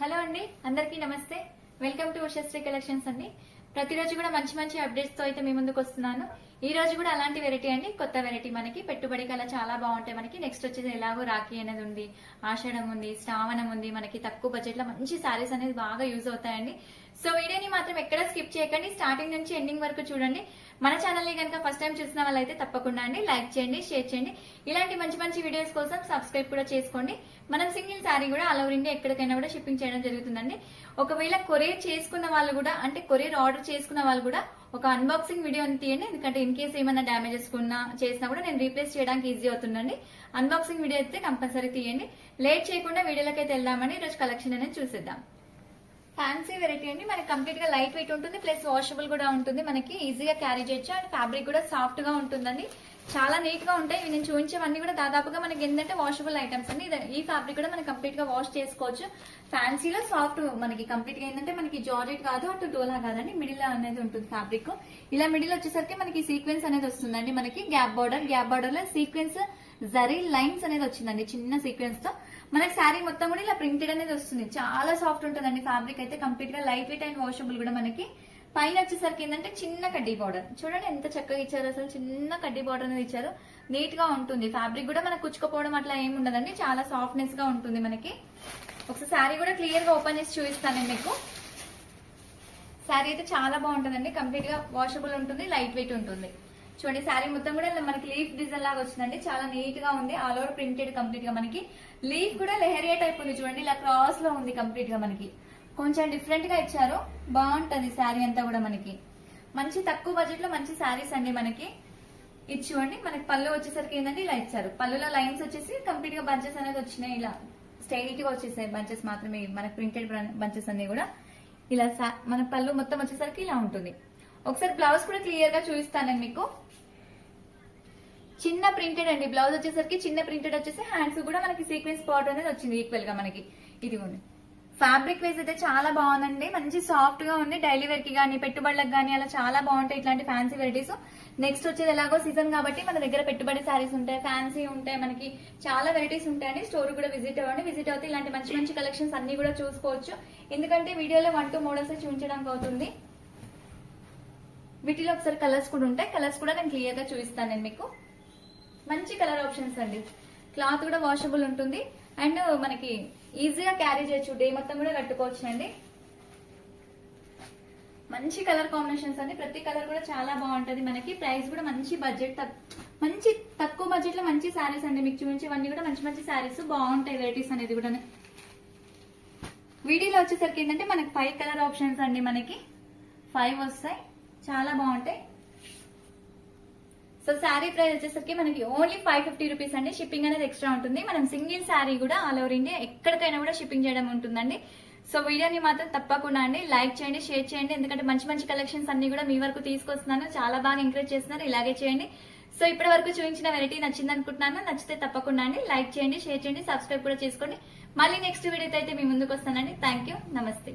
Hello అండి, అందరికీ నమస్తే. వెల్కమ్ టు ఉషశ్రీ కలెక్షన్స్ అండి. ప్రతిరోజు కూడా మంచి మంచి అప్డేట్స్ తో అయితే మీ ముందుకు వస్తున్నాను. ఈ రోజు కూడా అలాంటి వెరైటీ అండి, కొత్త వెరైటీ. మనకి పెట్టుబడికి అలా చాలా బాగుంటాయి. మనకి నెక్స్ట్ వచ్చేసి ఎలాగో రాఖీ అనేది ఉంది, ఆషాఢం ఉంది, శ్రావణం ఉంది. మనకి తక్కువ బడ్జెట్ లో మంచి సారీస్ అనేది బాగా యూజ్ అవుతాయండి. సో వీడియోని మాత్రం ఎక్కడ స్కిప్ చేయకండి, స్టార్టింగ్ నుంచి ఎండింగ్ వరకు చూడండి. మన ఛానల్ ని కనుక ఫస్ట్ టైం చూసిన వాళ్ళైతే తప్పకుండా అండి లైక్ చేయండి, షేర్ చేయండి. ఇలాంటి మంచి మంచి వీడియోస్ కోసం సబ్స్క్రైబ్ కూడా చేసుకోండి. మనం సింగిల్ సారీ కూడా ఆల్ ఓవర్ ఇండియా ఎక్కడికైనా కూడా షిప్పింగ్ చేయడం జరుగుతుందండి. ఒకవేళ కొరియర్ చేసుకున్న వాళ్ళు కూడా, అంటే కొరియర్ ఆర్డర్ చేసుకున్న వాళ్ళు కూడా ఒక అన్బాక్సింగ్ వీడియో తీయండి. ఎందుకంటే ఇన్ కేసు ఏమైనా డ్యామేజెస్ చేసినా కూడా నేను రీప్లేస్ చేయడానికి ఈజీ అవుతుందండి. అన్బాక్సింగ్ వీడియో అయితే కంపల్సరీ తీయండి. లేట్ చేయకుండా వీడియోలోకి అయితే వెళ్దామని ఈరోజు కలెక్షన్ అనేది చూసేద్దాం. ఫ్యాన్సీ వెరైటీ అండి, మనకి కంప్లీట్ గా లైట్ వెయిట్ ఉంటుంది, ప్లస్ వాషబుల్ కూడా ఉంటుంది. మనకి ఈజీగా క్యారీ చేయొచ్చు. అండ్ ఫ్యాబ్రిక్ కూడా సాఫ్ట్ గా ఉంటుందండి, చాలా నీట్ గా ఉంటాయి. ఇవి నేను చూపించేవన్నీ కూడా దాదాపుగా మనకి ఏంటంటే వాషబుల్ ఐటమ్స్ అండి. ఈ ఫ్యాబ్రిక్ కూడా మనకి కంప్లీట్ గా వాష్ చేసుకోవచ్చు. ఫ్యాన్సీలో సాఫ్ట్ మనకి కంప్లీట్ గా ఏంటంటే మనకి జార్జెట్ కాదు, అటు డోలా కాదండి, మిడిల్ అనేది ఉంటుంది ఫ్యాబ్రిక్. ఇలా మిడిల్ వచ్చేసరికి మనకి సీక్వెన్స్ అనేది వస్తుందండి. మనకి గ్యాప్ బార్డర్ లో సీక్వెన్స్ జరీ లైన్స్ అనేది వచ్చిందండి, చిన్న సీక్వెన్స్ తో. మనకి శారీ మొత్తం కూడా ఇలా ప్రింటెడ్ అనేది వస్తుంది. చాలా సాఫ్ట్ ఉంటుందండి ఫ్యాబ్రిక్ అయితే, కంప్లీట్ గా లైట్ వెయిట్ అండ్ వాషబుల్ కూడా. మనకి పైన వచ్చేసరికి ఏంటంటే చిన్న కడ్డీ బార్డర్, చూడండి ఎంత చక్కగా ఇచ్చారు. అసలు చిన్న కడ్డీ బార్డర్ అనేది ఇచ్చారు, నీట్ గా ఉంటుంది. ఫ్యాబ్రిక్ కూడా మనకు కుచ్చుకోపోవడం అట్లా ఏమి ఉండదండి, చాలా సాఫ్ట్నెస్ గా ఉంటుంది. మనకి ఒకసారి శారీ కూడా క్లియర్ గా ఓపెన్ చేసి చూపిస్తాను నేను మీకు. శారీ అయితే చాలా బాగుంటుందండి, కంప్లీట్ గా వాషబుల్ ఉంటుంది, లైట్ వెయిట్ ఉంటుంది. చూడండి శారీ మొత్తం కూడా మనకి లీఫ్ డిజైన్ లాగా వచ్చిందండి, చాలా నీట్ గా ఉంది. ఆల్ ఓవర్ ప్రింటెడ్ కంప్లీట్ గా. మనకి లీఫ్ కూడా లెహరియా టైప్ ఉంది, చూడండి ఇలా క్రాస్ లో ఉంది కంప్లీట్ గా. మనకి కొంచెం డిఫరెంట్ గా ఇచ్చారు, బాగుంటది శారీ అంతా కూడా. మనకి మంచి తక్కువ బడ్జెట్ లో మంచి శారీస్ అండి. మనకి ఇది చూడండి, మనకి పళ్ళు వచ్చేసరికి ఏంటంటే ఇలా ఇచ్చారు. పళ్ళులో లైన్స్ వచ్చేసి కంప్లీట్ గా బంచెస్ అనేది వచ్చినాయి, ఇలా స్ట్రైట్ గా వచ్చేసాయి బంచెస్ మాత్రమే. మనకి ప్రింటెడ్ బంచెస్ అన్ని కూడా ఇలా మన పళ్ళు మొత్తం వచ్చేసరికి ఇలా ఉంటుంది. ఒకసారి బ్లౌజ్ కూడా క్లియర్ గా చూపిస్తాను మీకు. చిన్న ప్రింటెడ్ అండి, బ్లౌజ్ వచ్చేసరికి చిన్న ప్రింటెడ్ వచ్చేసి హ్యాండ్స్ కూడా మనకి సీక్వెన్స్ పార్ట్ అనేది వచ్చింది ఈక్వల్ గా. మనకి ఇది ఉంది. ఫ్యాబ్రిక్ వైజ్ అయితే చాలా బాగుందండి, మంచి సాఫ్ట్ గా ఉంది. డైలీ వేర్ కి గానీ పెట్టుబడులకు గానీ అలా చాలా బాగుంటాయి ఇట్లాంటి ఫ్యాన్సీ వెరైటీస్. నెక్స్ట్ వచ్చేది ఎలాగో సీజన్ కాబట్టి మన దగ్గర పెట్టుబడి శారీస్ ఉంటాయి, ఫ్యాన్సీ ఉంటాయి, మనకి చాలా వెరైటీస్ ఉంటాయండి. స్టోర్ కూడా విజిట్ అవ్వండి. విజిట్ అవుతే ఇలాంటి మంచి మంచి కలెక్షన్స్ అన్ని కూడా చూసుకోవచ్చు. ఎందుకంటే వీడియోలో 1, 2 మోడల్స్ చూపించడానికి అవుతుంది. వీటిలో ఒకసారి కలర్స్ కూడా ఉంటాయి, కలర్స్ కూడా నేను క్లియర్ గా చూపిస్తాను నేను మీకు. మంచి కలర్ ఆప్షన్స్ అండి, క్లాత్ కూడా వాషబుల్ ఉంటుంది. అండ్ మనకి ఈజీగా క్యారీ చేయొచ్చు, డే మొత్తం కూడా కట్టుకోవచ్చు అండి. మంచి కలర్ కాంబినేషన్స్ అండి, ప్రతి కలర్ కూడా చాలా బాగుంటది. మనకి ప్రైస్ కూడా మంచి బడ్జెట్, మంచి తక్కువ బడ్జెట్ లో మంచి శారీస్ అండి. మీకు చూపించేవన్నీ కూడా మంచి మంచి శారీస్ బాగుంటాయి. వెరైటీస్ అనేది కూడా వీడియోలో వచ్చేసరికి ఏంటంటే మనకి 5 కలర్ ఆప్షన్స్ అండి. మనకి 5 వస్తాయి, చాలా బాగుంటాయి. సో శారీ ప్రైస్ వచ్చేసరికి మనకి ఓన్లీ 550 రూపీస్ అండి. షిప్పింగ్ అనేది ఎక్స్ట్రా ఉంటుంది. మనం సింగిల్ శారీ కూడా ఆల్ ఓవర్ ఇండియా ఎక్కడికైనా కూడా షిప్పింగ్ చేయడం ఉంటుందండి. సో వీడియోని మాత్రం తప్పకుండా అండి లైక్ చేయండి, షేర్ చేయండి. ఎందుకంటే మంచి మంచి కలెక్షన్స్ అన్ని కూడా మీ వరకు తీసుకొస్తున్నాను, చాలా బాగా ఎంకరేజ్ చేస్తున్నారు, ఇలాగే చేయండి. సో ఇప్పటి వరకు చూపించిన వెరైటీ నచ్చింది అనుకుంటున్నాను. నచ్చితే తప్పకుండా అండి లైక్ చేయండి, షేర్ చేయండి, సబ్స్క్రైబ్ కూడా చేసుకోండి. మళ్ళీ నెక్స్ట్ వీడియోతో అయితే మీ ముందుకు వస్తానండి. థ్యాంక్ యూ, నమస్తే.